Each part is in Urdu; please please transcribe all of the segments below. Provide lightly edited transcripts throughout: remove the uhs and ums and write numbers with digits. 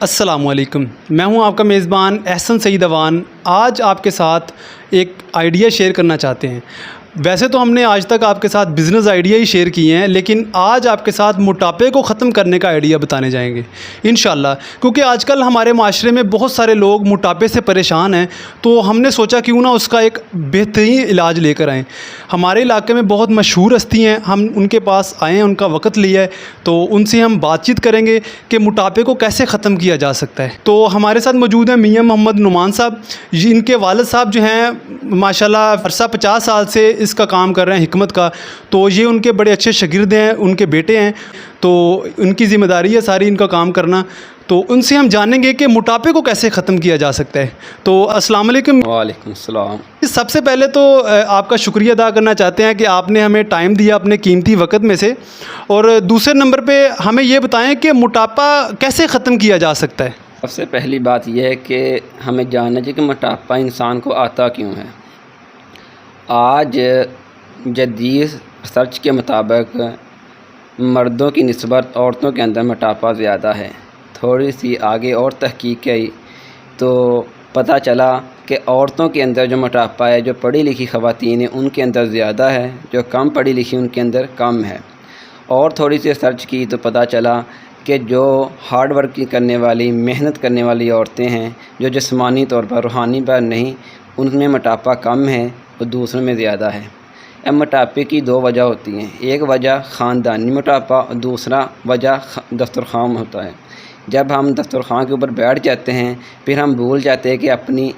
السلام علیکم، میں ہوں آپ کا میزبان احسن سعید اوان۔ آج آپ کے ساتھ ایک آئیڈیا شیئر کرنا چاہتے ہیں۔ ویسے تو ہم نے آج تک آپ کے ساتھ بزنس آئیڈیا ہی شیئر کیے ہیں، لیکن آج آپ کے ساتھ موٹاپے کو ختم کرنے کا آئیڈیا بتانے جائیں گے انشاءاللہ، کیونکہ آج کل ہمارے معاشرے میں بہت سارے لوگ موٹاپے سے پریشان ہیں، تو ہم نے سوچا کیوں نہ اس کا ایک بہترین علاج لے کر آئیں۔ ہمارے علاقے میں بہت مشہور ہستی ہیں، ہم ان کے پاس آئے ہیں، ان کا وقت لیا ہے، تو ان سے ہم بات چیت کریں گے کہ موٹاپے کو کیسے ختم کیا جا سکتا ہے۔ تو ہمارے ساتھ موجود ہیں میاں محمد نعمان صاحب، ان کے والد صاحب جو ہیں ماشاءاللہ عرصہ 50 سال سے اس کا کام کر رہے ہیں حکمت کا، تو یہ ان کے بڑے اچھے شاگرد ہیں، ان کے بیٹے ہیں، تو ان کی ذمہ داری ہے ساری ان کا کام کرنا۔ تو ان سے ہم جانیں گے کہ موٹاپے کو کیسے ختم کیا جا سکتا ہے۔ تو السلام علیکم۔ وعلیکم السلام۔ سب سے پہلے تو آپ کا شکریہ ادا کرنا چاہتے ہیں کہ آپ نے ہمیں ٹائم دیا اپنے قیمتی وقت میں سے، اور دوسرے نمبر پہ ہمیں یہ بتائیں کہ موٹاپا کیسے ختم کیا جا سکتا ہے۔ سب سے پہلی بات یہ ہے کہ ہمیں جاننا چاہیے کہ موٹاپا انسان کو آتا کیوں ہے۔ آج جدید ریسرچ کے مطابق مردوں کی نسبت عورتوں کے اندر موٹاپا زیادہ ہے۔ تھوڑی سی آگے اور تحقیق کی تو پتہ چلا کہ عورتوں کے اندر جو موٹاپا ہے، جو پڑھی لکھی خواتین ہیں ان کے اندر زیادہ ہے، جو کم پڑھی لکھی ان کے اندر کم ہے۔ اور تھوڑی سی ریسرچ کی تو پتہ چلا کہ جو ہارڈ ورکنگ کرنے والی، محنت کرنے والی عورتیں ہیں، جو جسمانی طور پر، روحانی پر نہیں، ان میں موٹاپا کم ہے اور دوسروں میں زیادہ ہے۔ اب موٹاپے کی دو وجہ ہوتی ہیں، ایک وجہ خاندانی موٹاپا اور دوسرا وجہ دسترخوان ہوتا ہے۔ جب ہم دسترخوان کے اوپر بیٹھ جاتے ہیں، پھر ہم بھول جاتے ہیں کہ اپنی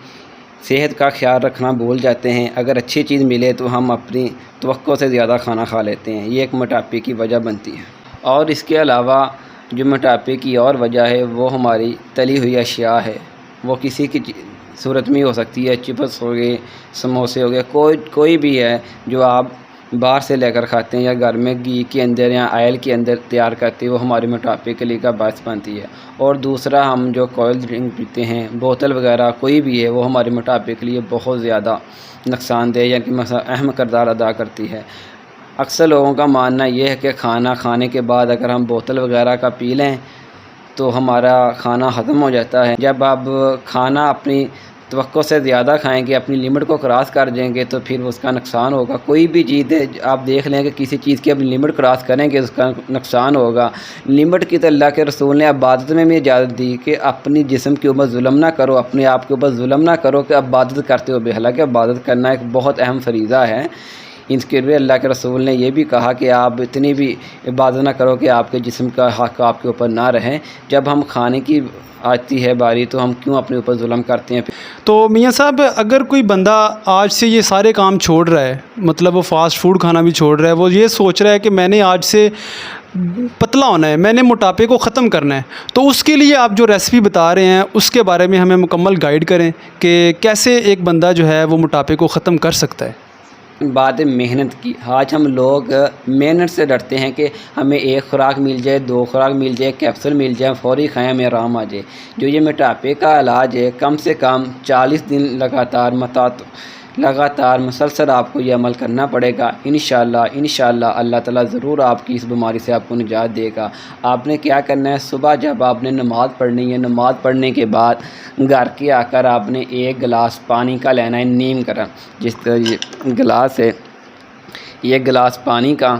صحت کا خیال رکھنا بھول جاتے ہیں۔ اگر اچھی چیز ملے تو ہم اپنی توقع سے زیادہ کھانا کھا لیتے ہیں، یہ ایک موٹاپے کی وجہ بنتی ہے۔ اور اس کے علاوہ جو موٹاپے کی اور وجہ ہے وہ ہماری تلی ہوئی اشیاء ہے، وہ کسی کی صورت میں ہو سکتی ہے، چپس ہو گئے، سموسے ہو گئے، کوئی بھی ہے جو آپ باہر سے لے کر کھاتے ہیں یا گھر میں گھی کے اندر یا آئل کے اندر تیار کرتے ہیں، وہ ہمارے موٹاپے کے لیے کا باعث بنتی ہے۔ اور دوسرا ہم جو کولڈ ڈرنک پیتے ہیں، بوتل وغیرہ کوئی بھی ہے، وہ ہمارے موٹاپے کے لیے بہت زیادہ نقصان دہ یا کہ اہم کردار ادا کرتی ہے۔ اکثر لوگوں کا ماننا یہ ہے کہ کھانا کھانے کے بعد اگر ہم بوتل وغیرہ کا پی لیں تو ہمارا کھانا ختم ہو جاتا ہے۔ جب آپ کھانا اپنی توقع سے زیادہ کھائیں گے، اپنی لمٹ کو کراس کر دیں گے تو پھر اس کا نقصان ہوگا۔ کوئی بھی چیز ہے آپ دیکھ لیں کہ کسی چیز کی اپنی لمٹ کراس کریں گے اس کا نقصان ہوگا۔ لمٹ کی تو اللہ کے رسول نے عبادت میں بھی اجازت دی کہ اپنی جسم کے اوپر ظلم نہ کرو، اپنے آپ کے اوپر ظلم نہ کرو کہ عبادت کرتے ہو بے، حالانکہ عبادت کرنا ایک بہت اہم فریضہ ہے۔ اس کے لیے اللہ کے رسول نے یہ بھی کہا کہ آپ اتنی بھی عبادت نہ کرو کہ آپ کے جسم کا حق آپ کے اوپر نہ رہے۔ جب ہم کھانے کی آتی ہے باری تو ہم کیوں اپنے اوپر ظلم کرتے ہیں؟ تو میاں صاحب، اگر کوئی بندہ آج سے یہ سارے کام چھوڑ رہا ہے، مطلب وہ فاسٹ فوڈ کھانا بھی چھوڑ رہا ہے، وہ یہ سوچ رہا ہے کہ میں نے آج سے پتلا ہونا ہے، میں نے موٹاپے کو ختم کرنا ہے، تو اس کے لیے آپ جو ریسپی بتا رہے ہیں اس کے بارے میں ہمیں مکمل گائیڈ کریں کہ کیسے ایک بندہ جو ہے وہ موٹاپے کو ختم کر سکتا ہے۔ بات ہے محنت کی۔ آج ہم لوگ محنت سے ڈرتے ہیں کہ ہمیں ایک خوراک مل جائے، دو خوراک مل جائے، کیپسول مل جائے، فوری کھائیں ہمیں آرام آ جائے۔ جو یہ موٹاپے کا علاج ہے، کم سے کم 40 دن لگاتار مسلسل آپ کو یہ عمل کرنا پڑے گا۔ انشاءاللہ اللہ تعالیٰ ضرور آپ کی اس بیماری سے آپ کو نجات دے گا۔ آپ نے کیا کرنا ہے، صبح جب آپ نے نماز پڑھنی ہے، نماز پڑھنے کے بعد گھر کے آ کر آپ نے ایک گلاس پانی کا لینا ہے، نیم کرا، جس طرح یہ گلاس ہے، یہ گلاس پانی کا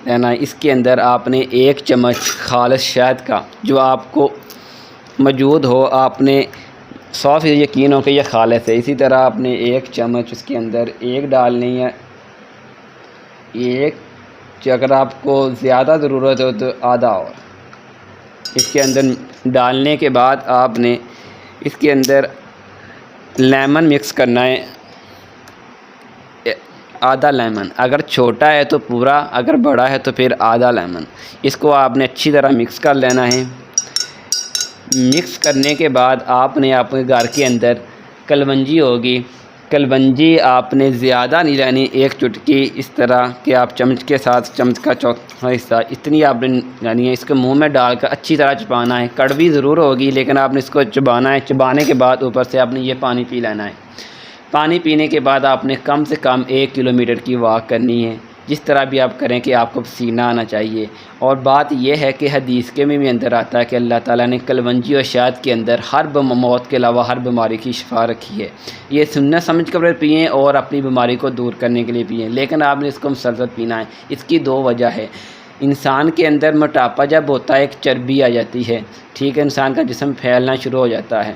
لینا ہے۔ اس کے اندر آپ نے 1 چمچ خالص شہد کا جو آپ کو موجود ہو، آپ نے 100% یقین ہو کہ یہ خالص ہے، اسی طرح آپ نے 1 چمچ اس کے اندر ایک ڈالنی ہے۔ اگر آپ کو زیادہ ضرورت ہو تو آدھا اور اس کے اندر ڈالنے کے بعد آپ نے اس کے اندر لیمن مکس کرنا ہے، آدھا لیمن، اگر چھوٹا ہے تو پورا، اگر بڑا ہے تو پھر آدھا لیمن۔ اس کو آپ نے اچھی طرح مکس کر لینا ہے۔ مکس کرنے کے بعد آپ نے اپنے گھر کے اندر کلونجی ہوگی، کلونجی آپ نے زیادہ نہیں لینی، 1 چٹکی، اس طرح کہ آپ چمچ کے ساتھ چمچ کا چوتھا حصہ اتنی آپ نے لینی ہے۔ اس کو منہ میں ڈال کر اچھی طرح چبانا ہے، کڑوی ضرور ہوگی لیکن آپ نے اس کو چبانا ہے۔ چبانے کے بعد اوپر سے آپ نے یہ پانی پی لینا ہے۔ پانی پینے کے بعد آپ نے کم سے کم 1 کلومیٹر کی واک کرنی ہے، جس طرح بھی آپ کریں کہ آپ کو پسینہ آنا چاہیے۔ اور بات یہ ہے کہ حدیث کے میں بھی اندر آتا ہے کہ اللہ تعالیٰ نے کلونجی اور شہد کے اندر ہر موت کے علاوہ ہر بیماری کی شفا رکھی ہے۔ یہ سنت سمجھ کر پئیں اور اپنی بیماری کو دور کرنے کے لیے پئیں، لیکن آپ نے اس کو مسلسل پینا ہے۔ اس کی دو وجہ ہے۔ انسان کے اندر موٹاپا جب ہوتا ہے ایک چربی آ جاتی ہے، ٹھیک ہے، انسان کا جسم پھیلنا شروع ہو جاتا ہے۔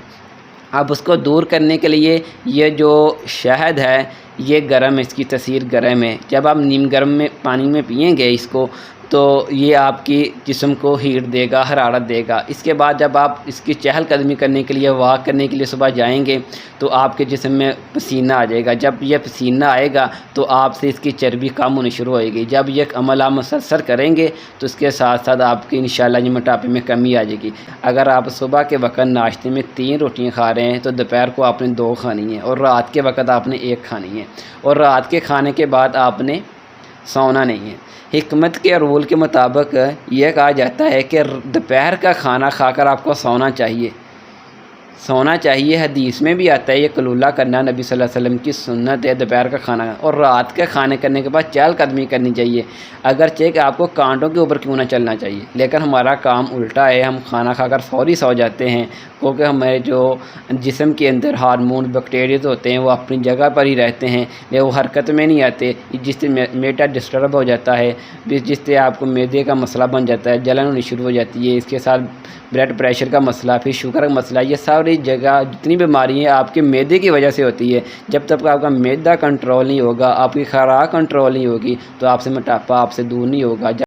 اب اس کو دور کرنے کے لیے یہ جو شہد ہے یہ گرم ہے، اس کی تاثیر گرم ہے۔ جب آپ نیم گرم میں پانی میں پئیں گے اس کو تو یہ آپ کی جسم کو ہیٹ دے گا، حرارت دے گا۔ اس کے بعد جب آپ اس کی چہل قدمی کرنے کے لیے، واک کرنے کے لیے صبح جائیں گے تو آپ کے جسم میں پسینہ آ جائے گا۔ جب یہ پسینہ آئے گا تو آپ سے اس کی چربی کم ہونی شروع ہوئے گی۔ جب یہ عمل آپ مسلسل کریں گے تو اس کے ساتھ ساتھ آپ کی انشاءاللہ یہ موٹاپے میں کمی آ جائے گی۔ اگر آپ صبح کے وقت ناشتے میں 3 روٹیاں کھا رہے ہیں تو دوپہر کو آپ نے 2 کھانی ہیں، اور رات کے وقت آپ نے 1 کھانی ہے، اور رات کے کھانے کے بعد آپ نے سونا نہیں ہے۔ حکمت کے رول کے مطابق یہ کہا جاتا ہے کہ دوپہر کا کھانا کھا کر آپ کو سونا چاہیے، سونا چاہیے۔ حدیث میں بھی آتا ہے یہ قلولہ کرنا نبی صلی اللہ علیہ وسلم کی سنت ہے، دوپہر کا کھانا، اور رات کے کھانے کرنے کے بعد چہل قدمی کرنی چاہیے۔ اگرچہ کہ آپ کو کانٹوں کے اوپر کیوں نہ چلنا چاہیے، لیکن ہمارا کام الٹا ہے، ہم کھانا کھا کر فوری سو جاتے ہیں، کیونکہ ہمارے جو جسم کے اندر ہارمون بیکٹیریاز ہوتے ہیں وہ اپنی جگہ پر ہی رہتے ہیں، وہ حرکت میں نہیں آتے، جس سے میٹا ڈسٹرب ہو جاتا ہے، جس سے آپ کو معدے کا مسئلہ بن جاتا ہے، جلن ہونی شروع ہو جاتی ہے، اس کے ساتھ بلڈ پریشر کا مسئلہ، پھر شوگر کا مسئلہ، یہ ساری جگہ جتنی بیماری ہیں آپ کے معدے کی وجہ سے ہوتی ہے۔ جب تک آپ کا معدہ کنٹرول نہیں ہوگا، آپ کی خوراک کنٹرول نہیں ہوگی تو آپ سے موٹاپا آپ سے دور نہیں ہوگا۔